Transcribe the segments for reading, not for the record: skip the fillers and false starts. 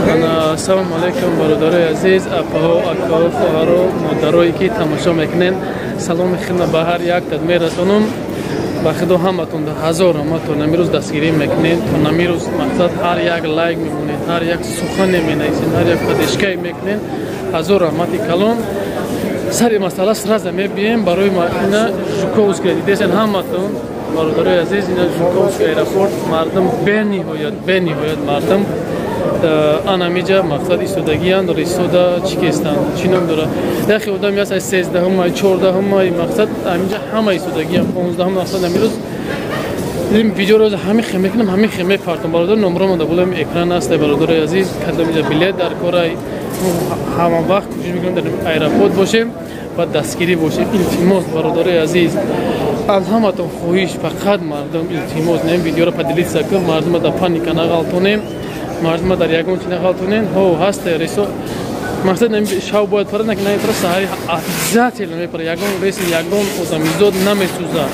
Assalomu alaykum barodaroy aziz, apaho, akaho, xoharo, mодарои ки тамошо мекунед. Саломи хидмат ба ҳар як дад мерасонам. Ба худо ҳаматон ҳазор рамат то намирӯз дастгирӣ мекунед. То намирӯз мақсад ҳар як лайк мемонед, ҳар як сухане менависед, ҳар як падешкае мекунед. ҳазор рамати калон. Сари масъала сразу мебием барои ина Жуковский дидесен ҳаматон бародарои азиз, ина Жуковский аэропорт мардум бениҳоят мардум анамиҷа мақсад истодагиянд рисода чӣ кестанд чӣ ном дора яхи одам яс аз 13-ум 14-ум мақсад амиҷа ҳама истодагиянд 15-ум мақсад намирӯз ин видеоро ҳамин хе мекунам ҳамин хе мепартам бародар номромо да булам экран аст бародарои азиз кадамиҷа билет дар корай ҳама вақт кӯшиш мекунам дар аэропорт бошем ва дастгирӣ бошем илтимос бародарои азиз аз ҳаматон хоҳиш фақат мардум илтимос нем видеоро падилиса кун мардума дар паника нағалтонем мардума дар ягон чи нағалтонем ҳо ҳасте ресо мақсад шав бояд парад накӣ намепара саҳари обязательно мепара ягон реси ягон одамизод намесӯза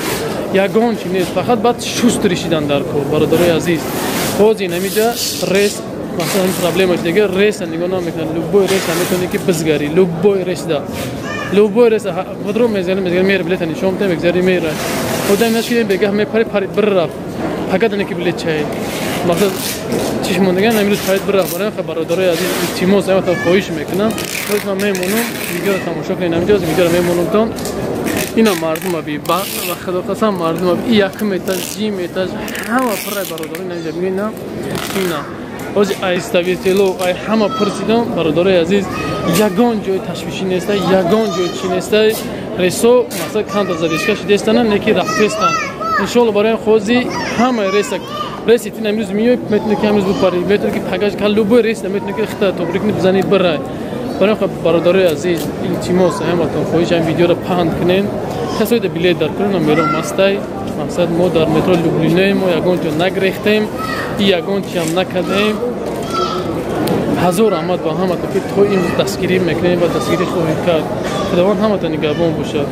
ягон чи нест фақат баъд шуст ришидан дар кор бародарои азиз ҳозир намиҷа рес мақсад ҳамин проблемаш дега реса нигоҳ намекунад любой реса метавонӣ ки бизгари любой ресда любой реса худро мезгар мера билета нишон медиҳам бигзари мера одам нест ки бегаҳ мепари парид бирафт фақат ане ки билет чай мақсад чиш мондаган намирӯз парид бирафт бародарои азиз илтимос ҳаматон хоҳиш мекунам рӯз ман мемонам видеоро тамошо кунед намиҷа видеоро мемонамтон ина мардума би ба худоқасам мардума би якум этаж жим этаж ҳама пурра бародарои намиҷа бинам ина ҳози айставитело ай ҳама пурсидам бародарои азиз ягон ҷои ташвишӣ неста ягон ҷои чӣ неста ресо мақсад канта задишка шидестана неки рафтестан иншоалло барои хози ҳама реса реси ти намирӯз миёй метавонӣ ки ҳамирӯз бупари метавонӣ ки пагаж ка любой реса метавонӣ ки хита тобрикни бизани бирай барои бародарои азиз илтимос ҳаматон хоҳиш ҳам видеоро паҳн кунед касое да билет дар кунам мером мастай мақсад мо дар метро люблинаем мо ягон ҷо нагрехтем и ягон чиам накардем ҳазор раҳмат ба ҳаматон ки то имрӯз дастгирӣ мекунем ва дастгирӣ хоҳед кард худованд ҳаматон нигаҳбон бошад.